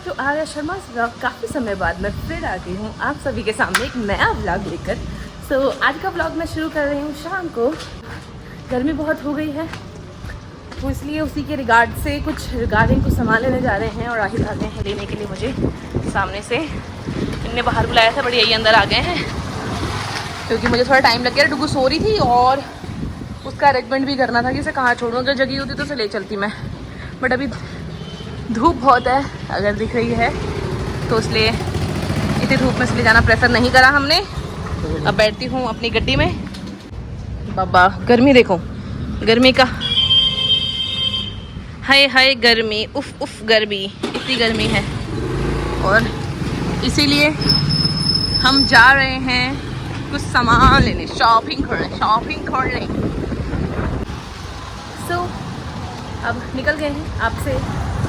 Back to Arya Sharma vlog. काफ़ी समय बाद मैं फिर आ गई हूँ आप सभी के सामने एक नया व्लॉग लेकर। सो आज का व्लॉग मैं शुरू कर रही हूँ शाम को। गर्मी बहुत हो गई है तो इसलिए उसी के रिगार्डिंग कुछ सामान लेने जा रहे हैं और आहिर आ गए हैं लेने के लिए मुझे सामने से। इनने बाहर बुलाया था बट यही अंदर आ गए हैं क्योंकि मुझे थोड़ा टाइम लग गया। डुगू सो रही थी और उसका अरेंजमेंट भी करना था कि इसे कहाँ छोड़ूँ। अगर जगी होती तो उसे ले चलती मैं, बट अभी धूप बहुत है अगर दिख रही है तो इसलिए इतनी धूप में इसलिए जाना प्रेफर नहीं करा हमने। अब बैठती हूँ अपनी गड्डी में। बाबा गर्मी देखो, गर्मी का हाय हाय गर्मी, उफ उफ गर्मी, इतनी गर्मी है और इसीलिए हम जा रहे हैं कुछ सामान लेने, शॉपिंग करने। सो अब निकल गए हैं, आपसे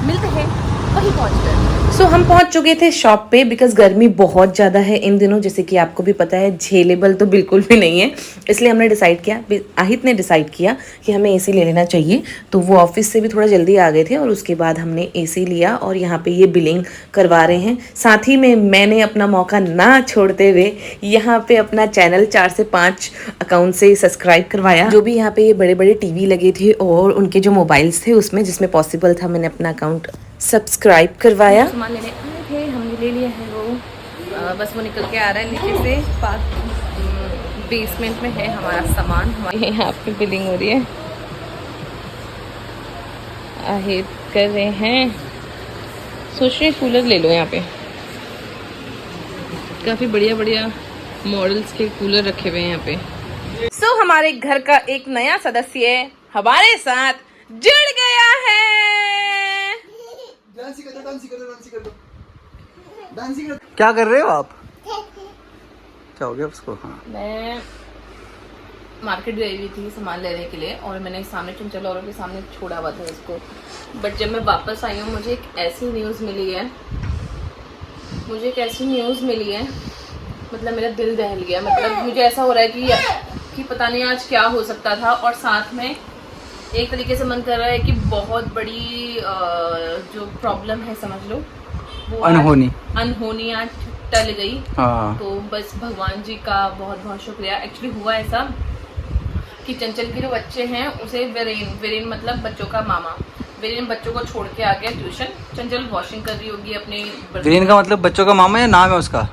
मिलते हैं वहीं पहुंचकर। सो हम पहुंच चुके थे शॉप पे बिकॉज गर्मी बहुत ज़्यादा है इन दिनों, जैसे कि आपको भी पता है। झेलेबल तो बिल्कुल भी नहीं है, इसलिए हमने डिसाइड किया, आहित ने डिसाइड किया कि हमें एसी ले लेना चाहिए। तो वो ऑफिस से भी थोड़ा जल्दी आ गए थे और उसके बाद हमने एसी लिया और यहाँ पे ये बिलिंग करवा रहे हैं। साथ ही में मैंने अपना मौका ना छोड़ते हुए यहाँ पे अपना चैनल 4 से 5 अकाउंट से सब्सक्राइब करवाया। जो भी यहाँ पे ये बड़े बड़े टीवी लगे थे और उनके जो मोबाइल्स थे उसमें जिसमें पॉसिबल था मैंने अपना अकाउंट सब्सक्राइब करवाया। सामान लेने आए थे, हमने ले लिया है वो। बस वो निकल के आ रहा है नीचे से। बेसमेंट में है हमारा सामान। हमारे यहाँ पे बिलिंग हो रही है, आहेद कर रहे हैं। सोच रहे कूलर ले लो, यहाँ पे काफ़ी बढ़िया बढ़िया मॉडल्स के कूलर रखे हुए हैं यहाँ पे। सो हमारे घर का एक नया सदस्य हमारे साथ जुड़ गया है। क्या कर रहे हो आप? क्या हो गया उसको? हाँ, मैं मार्केट गई हुई थी सामान लेने के लिए और मैंने सामने चंचल औरों के सामने छोड़ा हुआ था इसको। बट जब मैं वापस आई हूँ मुझे एक ऐसी न्यूज़ मिली है, मतलब मेरा दिल दहल गया। मतलब मुझे ऐसा हो रहा है कि पता नहीं आज क्या हो सकता था। और साथ में एक तरीके से मन कर रहा है कि बहुत बड़ी जो प्रॉब्लम है समझ लो वो अनहोनी आज टल गई। हाँ। तो बस भगवान जी का बहुत बहुत शुक्रिया। एक्चुअली हुआ ऐसा कि चंचल के जो बच्चे हैं उसे वीरेन मतलब बच्चों का मामा, वीरेन बच्चों को छोड़ के आ गया ट्यूशन। चंचल वॉशिंग कर रही होगी अपने। वीरेन का मतलब बच्चों का मामा या नाम है उसका?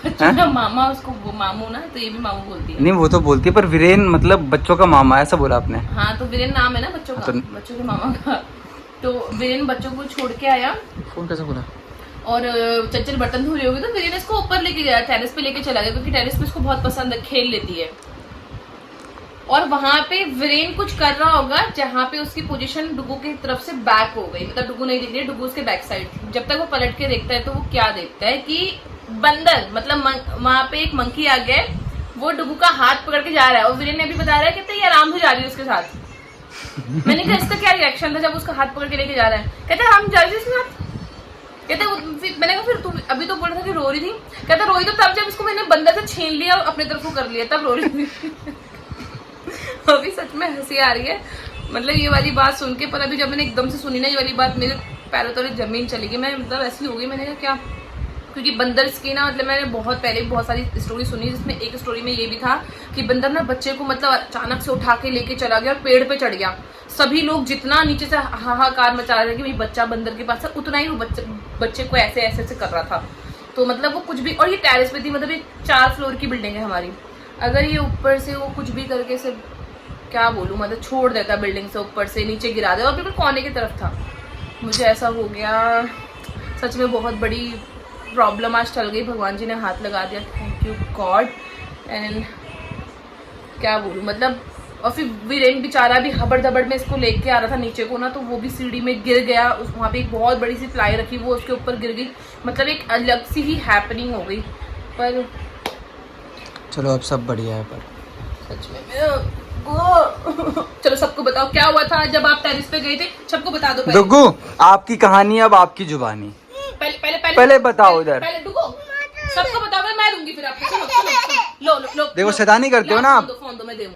बच्चों का मामा, उसको वो मामू ना, तो ये भी मामू बोलती है। नहीं वो तो बोलती है पर वीरेन मतलब बच्चों का मामा ऐसा बोला आपने? हाँ तो वीरेन नाम है ना बच्चों का, बच्चों के मामा का। तो वीरेन बच्चों को छोड़ के आया। फोन कैसे बोला? और चंचल बर्तन धो रही होगी तो वीरेन इसको ऊपर लेके गया, टेरेस पे लेके चला गया क्योंकि टेरेस पे इसको बहुत पसंद है, खेल लेती है। और वहां पे वीरेन कुछ कर रहा होगा जहाँ पे उसकी पोजीशन डुगू की तरफ से बैक हो गई, मतलब डुगू नहीं दिख रही, डुगू उसके बैक साइड थी। जब तक वो पलट के देखता है तो वो क्या देखता है कि बंदर मतलब वहां पे एक मंकी आ गया, वो डुगू का हाथ पकड़ के जा रहा है। और वीरेन ने अभी बता रहा है कि ये आराम से जा रही है उसके साथ। मैंने कहा इसका क्या रिएक्शन था जब उसका हाथ पकड़ के लेके जा रहा है? कहते हम जा रही थी उसके साथ। कहते मैंने कहा फिर तू अभी तो बोल रहा था कि रो रही थी। कहता रोई तो तब जब इसको मैंने बंदर से छीन लिया और अपने तरफ को कर लिया तब रो रही थी। अभी सच में हंसी आ रही है मतलब ये वाली बात सुन के। पर अभी जब मैंने एकदम से सुनी ना ये वाली बात, मेरे पैरों तले जमीन चली गई। मैं मतलब ऐसी हो गई, मैंने कहा क्या, क्योंकि बंदर की ना मतलब मैंने बहुत पहले बहुत सारी स्टोरी सुनी जिसमें एक स्टोरी में ये भी था कि बंदर ना बच्चे को मतलब अचानक से उठा के लेके चला गया और पेड़ पे चढ़ गया। सभी लोग जितना नीचे से हाहाकार मचा रहे थे कि भाई बच्चा बंदर के पास है, उतना ही वो बच्चे को ऐसे ऐसे कर रहा था। तो मतलब वो कुछ भी, और ये टेरेस पे थी, मतलब ये 4 फ्लोर की बिल्डिंग है हमारी। अगर ये ऊपर से वो कुछ भी करके से क्या बोलूँ मतलब छोड़ देता बिल्डिंग से ऊपर से नीचे गिरा दे, और बिल्कुल कोने की तरफ था। मुझे ऐसा हो गया, सच में बहुत बड़ी प्रॉब्लम आज टल गई, भगवान जी ने हाथ लगा दिया, थैंक यू गॉड। एंड क्या बोलूँ मतलब। और फिर वीरेन बेचारा भी हबड़ दबड़ में इसको लेके आ रहा था नीचे को ना, तो वो भी सीढ़ी में गिर गया। वहाँ पे एक बहुत बड़ी सी प्लाई रखी, वो उसके ऊपर गिर गई। मतलब एक अलग सी ही हैपनिंग हो गई। पर चलो अब सब बढ़िया है। पर सच में चलो सबको बताओ क्या हुआ था जब आप टेरेस पे गए थे, सबको बता दो। डुगू आपकी कहानी अब आपकी जुबानी। पहले बताओ इधर। पहले डुगू सबको बताओ, मैं दूंगी फिर आपको। लो देखो शैतानी करते हो ना आप। फोन दो मैं दूँ।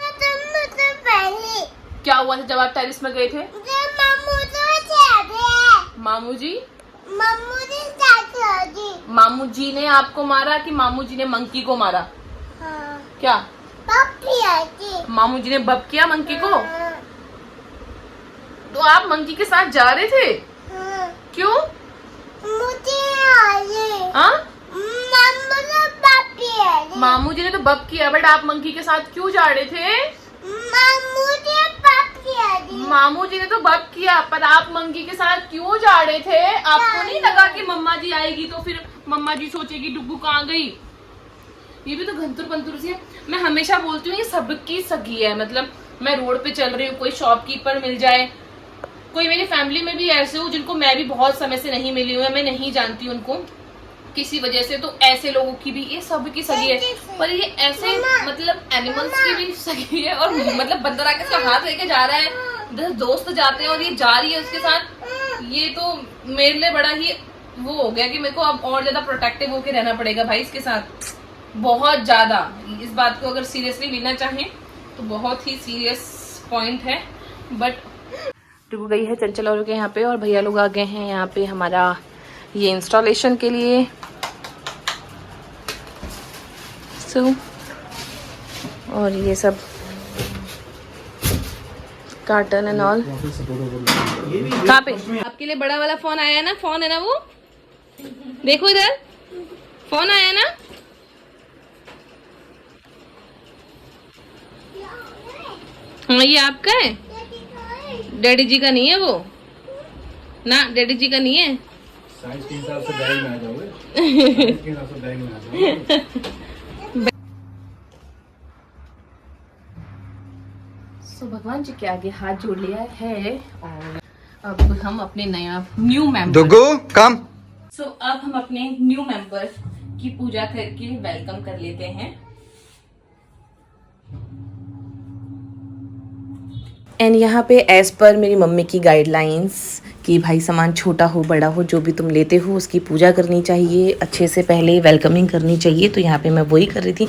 क्या हुआ था जब आप टेरेस में गए थे? मामू जी मामू जी ने आपको मारा कि मामू जी ने मंकी को मारा? हाँ। क्या पप्पी मामू जी ने बप किया मंकी को? तो आप मंकी के साथ जा रहे थे? हाँ। क्यों? मुझे आए हाँ? मामू ने पप्पी आए मामू जी ने तो बप किया, बट आप मंकी के साथ क्यों जा रहे थे? मामू ने पप्पी आए मामू जी ने तो बप किया, पर आप मंकी के साथ क्यों जा रहे थे? आपको नहीं लगा कि मम्मा जी आएगी तो फिर मम्मा जी सोचेगी डुग्गू कहाँ गई? ये भी तो घंतुर पंतुर सी है। मैं हमेशा बोलती हूँ ये सबकी सगी है। मतलब मैं रोड पे चल रही हूँ, कोई शॉपकीपर मिल जाए, कोई मेरी फैमिली में भी ऐसे हो जिनको मैं भी बहुत समय से नहीं मिली हूँ या मैं नहीं जानती उनको किसी वजह से, तो ऐसे लोगों की भी ये सब की सगी है। पर ये ऐसे मतलब एनिमल्स की भी सगी है। और मतलब बंदर आके उसका हाथ लेके जा रहा है, 10 दोस्त जाते हैं और ये जा रही है उसके साथ। ये तो मेरे लिए बड़ा ही वो हो गया कि मेरे को अब और ज्यादा प्रोटेक्टिव होके रहना पड़ेगा भाई इसके साथ, बहुत ज्यादा। इस बात को अगर सीरियसली लेना चाहें तो बहुत ही सीरियस पॉइंट है। बट टुकू गई है चंचल और के यहाँ पे, और भैया लोग आ गए हैं यहाँ पे हमारा ये इंस्टॉलेशन के लिए। और ये सब कार्टन एंड ऑल। कहाँ पे आपके लिए बड़ा वाला फोन आया है ना? फोन है ना वो, देखो इधर फोन आया है ना। हाँ ये आपका है, डैडी जी का नहीं है वो ना, डैडी जी का नहीं है। साइज के हिसाब से बैग में आ जाओगे, साइज के हिसाब से बैग में आ जाओगे। सो भगवान जी के आगे हाथ जोड़ लिया है और अब हम अपने न्यू मेंबर दुग्गू कम। सो अब हम अपने न्यू मेंबर की पूजा करके वेलकम कर लेते हैं। एंड यहाँ पे एज पर मेरी मम्मी की गाइडलाइंस कि भाई सामान छोटा हो बड़ा हो जो भी तुम लेते हो उसकी पूजा करनी चाहिए, अच्छे से पहले वेलकमिंग करनी चाहिए। तो यहाँ पे मैं वही कर रही थी।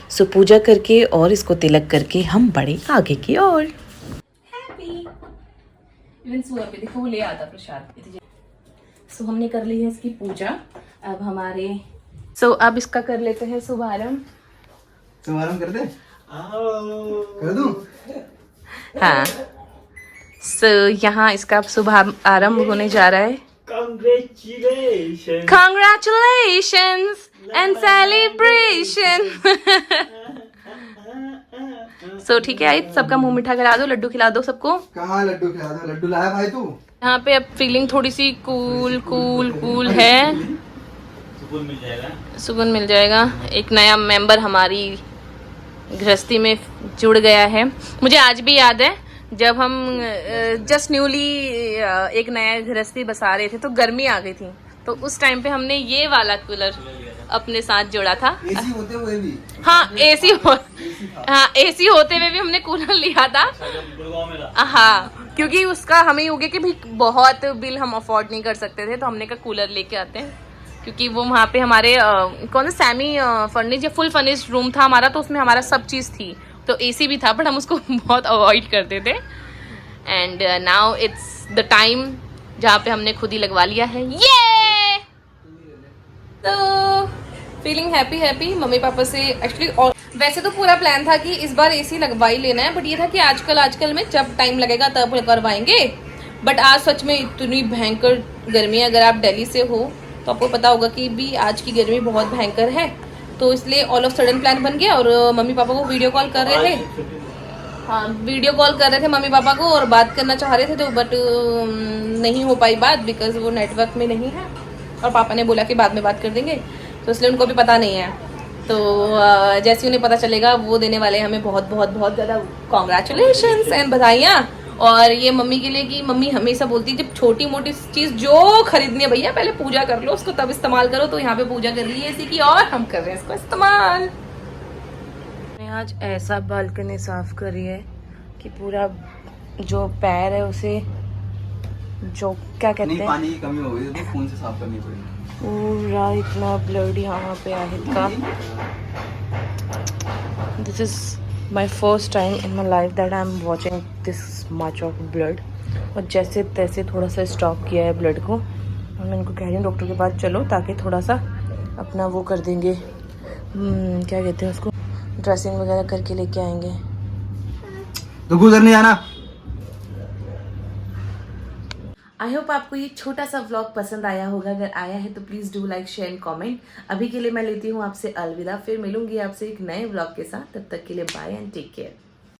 सो पूजा करके और इसको तिलक करके हम बढ़े आगे की ओर। इवन सुबह पे देखो वो ले आता प्रसाद। सो हमने कर ली है इसकी पूजा। अब हमारे अब इसका कर लेते हैं शुभारंभ। शुभारंभ कर दे, कर दूं? हाँ यहाँ इसका शुभारंभ होने जा रहा है। Congratulations and celebration। ठीक है, आई सबका मुंह मीठा करा दो, लड्डू खिला दो सबको। कहाँ लड्डू खिला दो? लड्डू लाया भाई तू? यहाँ पे अब फीलिंग थोड़ी सी कूल है। सुकून मिल जाएगा। एक नया मेंबर हमारी गृहस्थी में जुड़ गया है। मुझे आज भी याद है जब हम जस्ट न्यूली एक नया गृहस्थी बसा रहे थे तो गर्मी आ गई थी, तो उस टाइम पे हमने ये वाला कूलर अपने साथ जोड़ा था। एसी होते हुए भी? हाँ एसी होते हुए भी हमने कूलर लिया था। हाँ क्योंकि उसका हमें हो गया कि भाई बहुत बिल हम अफोर्ड नहीं कर सकते थे, तो हमने कहा कूलर लेके आते हैं। क्योंकि वो वहाँ पे हमारे कौन सा सेमी फर्निश या फुल फर्निश रूम था हमारा, तो उसमें हमारा सब चीज़ थी, तो एसी भी था, बट हम उसको बहुत अवॉइड करते थे। And now it's the time जहाँ पे हमने खुद ही लगवा लिया है ये। तो फीलिंग हैप्पी मम्मी पापा से एक्चुअली। और वैसे तो पूरा प्लान था कि इस बार एसी लगवा ही लेना है, बट ये था कि आजकल में जब टाइम लगेगा तब करवाएंगे। बट आज सच में इतनी भयंकर गर्मी है। अगर आप दिल्ली से हो तो आपको पता होगा कि भी आज की गर्मी बहुत भयंकर है, तो इसलिए ऑल ऑफ सडन प्लान बन गया। और मम्मी पापा को वीडियो कॉल कर रहे थे। हाँ वीडियो कॉल कर रहे थे मम्मी पापा को और बात करना चाह रहे थे, तो बट नहीं हो पाई बात बिकॉज वो नेटवर्क में नहीं है। और पापा ने बोला कि बाद में बात कर देंगे, तो इसलिए उनको भी पता नहीं है। तो जैसे उन्हें पता चलेगा वो देने वाले हमें बहुत बहुत बहुत ज़्यादा कॉन्ग्रेचुलेशंस एंड बधाइयाँ। और ये मम्मी के लिए कि मम्मी हमेशा बोलती है जब छोटी मोटी चीज़ जो खरीदनी है भैया पहले पूजा कर लो, उसको तब इस्तेमाल करो। तो यहाँ पे पूजा कर ली है इसी की और हम कर रहे हैं इसको इस्तेमाल। मैं आज ऐसा बालकनी साफ करी है कि पूरा जो पैर है उसे जो क्या कहते हैं, पानी की कमी हो गई तो खून से साफ करनी पड़ेगी। पूरा इतना ब्लड यहाँ पे आहे का। This is my first time in my life that I am watching this much of blood. और जैसे तैसे थोड़ा सा स्टॉप किया है ब्लड को, और मैं इनको कह रही हूँ डॉक्टर के पास चलो, ताकि थोड़ा सा अपना वो कर देंगे, क्या कहते हैं उसको, ड्रेसिंग वगैरह करके लेके आएंगे। तो गुजर नहीं जाना। आई होप आपको ये छोटा सा व्लॉग पसंद आया होगा। अगर आया है तो please do like share and comment. अभी के लिए मैं लेती हूँ आपसे अलविदा, फिर मिलूंगी आपसे एक नए व्लॉग के साथ। तब तक के लिए बाय एंड टेक केयर।